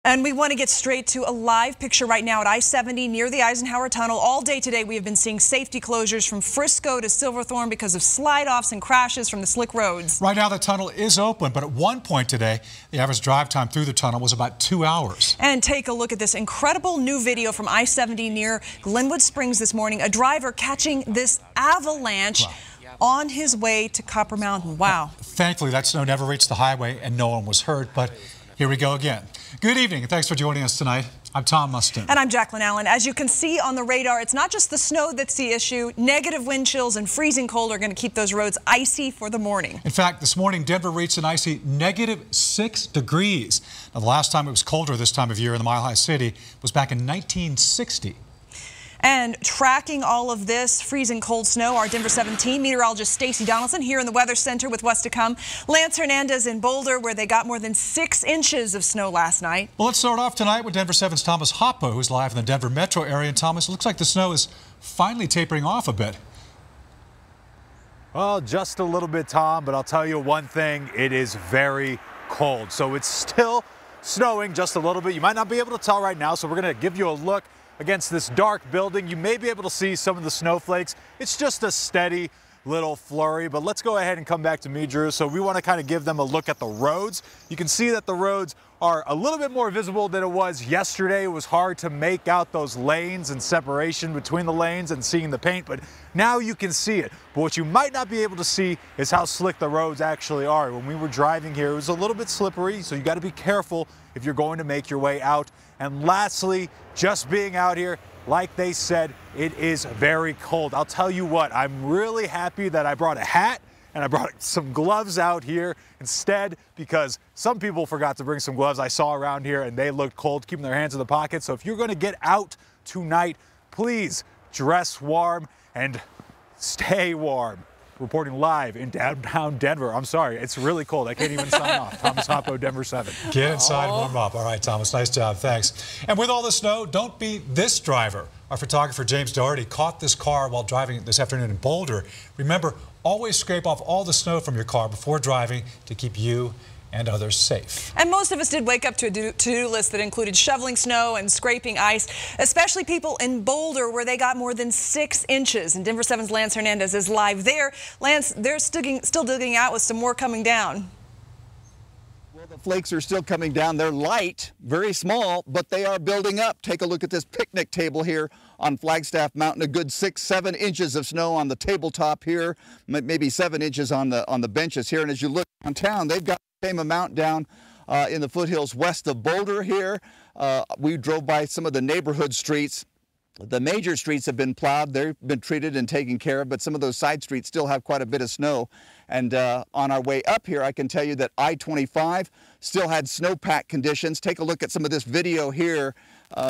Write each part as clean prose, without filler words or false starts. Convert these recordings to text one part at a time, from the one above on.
And we want to get straight to a live picture right now at I-70 near the Eisenhower Tunnel. All day today we have been seeing safety closures from Frisco to Silverthorne because of slide-offs and crashes from the slick roads. Right now the tunnel is open, but at one point today the average drive time through the tunnel was about 2 hours. And take a look at this incredible new video from I-70 near Glenwood Springs this morning. A driver catching this avalanche on his way to Copper Mountain. Wow. Thankfully that snow never reached the highway and no one was hurt, but here we go again. Good evening and thanks for joining us tonight. I'm Tom Mustin. And I'm Jacqueline Allen. As you can see on the radar, it's not just the snow that's the issue. Negative wind chills and freezing cold are going to keep those roads icy for the morning. In fact, this morning Denver reached an icy -6 degrees. Now, the last time it was colder this time of year in the Mile High City was back in 1960. And tracking all of this freezing cold snow, our Denver 17 meteorologist Stacy Donaldson here in the Weather Center with what's to come. Lance Hernandez in Boulder, where they got more than 6 inches of snow last night. Well, let's start off tonight with Denver 7's Thomas Hoppo, who's live in the Denver metro area. And Thomas, it looks like the snow is finally tapering off a bit. Well, just a little bit, Tom, but I'll tell you one thing, it is very cold. So it's still snowing just a little bit. You might not be able to tell right now, so we're going to give you a look against this dark building. You may be able to see some of the snowflakes. It's just a steady little flurry, but let's go ahead and come back to me, Drew. So we want to kind of give them a look at the roads. You can see that the roads are a little bit more visible than it was yesterday. It was hard to make out those lanes and separation between the lanes and seeing the paint, but now you can see it. But what you might not be able to see is how slick the roads actually are. When we were driving here, it was a little bit slippery, so you got to be careful if you're going to make your way out. And lastly, just being out here, like they said, it is very cold. I'll tell you what, I'm really happy that I brought a hat and I brought some gloves out here instead, because some people forgot to bring some gloves I saw around here and they looked cold, keeping their hands in the pocket. So if you're going to get out tonight, please dress warm and stay warm. Reporting live in downtown Denver. I'm sorry, it's really cold. I can't even sign off. Thomas Hoppo, Denver 7. Get inside and warm up. All right, Thomas, nice job. Thanks. And with all the snow, don't be this driver. Our photographer, James Doherty, caught this car while driving this afternoon in Boulder. Remember, always scrape off all the snow from your car before driving to keep you and others safe. And most of us did wake up to a to-do list that included shoveling snow and scraping ice, especially people in Boulder where they got more than 6 inches. And Denver 7's Lance Hernandez is live there. Lance, they're still digging out with some more coming down. Well, the flakes are still coming down. They're light, very small, but they are building up. Take a look at this picnic table here on Flagstaff Mountain. A good 6-7 inches of snow on the tabletop here, maybe 7 inches on the benches here. And as you look downtown, they've got the same amount down in the foothills west of Boulder here. We drove by some of the neighborhood streets. The major streets have been plowed. They've been treated and taken care of, but some of those side streets still have quite a bit of snow. And on our way up here, I can tell you that I-25 still had snowpack conditions. Take a look at some of this video here.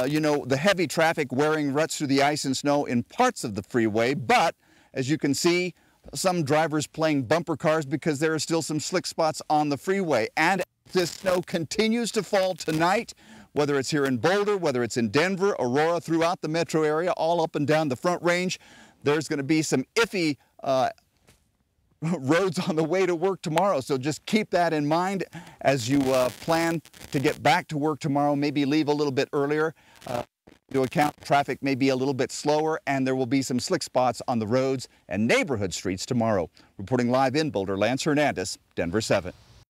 You know, the heavy traffic wearing ruts through the ice and snow in parts of the freeway, but as you can see, some drivers playing bumper cars because there are still some slick spots on the freeway. And this snow continues to fall tonight, whether it's here in Boulder, whether it's in Denver, Aurora, throughout the metro area, all up and down the Front Range. There's going to be some iffy roads on the way to work tomorrow. So just keep that in mind as you plan to get back to work tomorrow. Maybe leave a little bit earlier. To account, traffic may be a little bit slower, and there will be some slick spots on the roads and neighborhood streets tomorrow. Reporting live in Boulder, Lance Hernandez, Denver 7.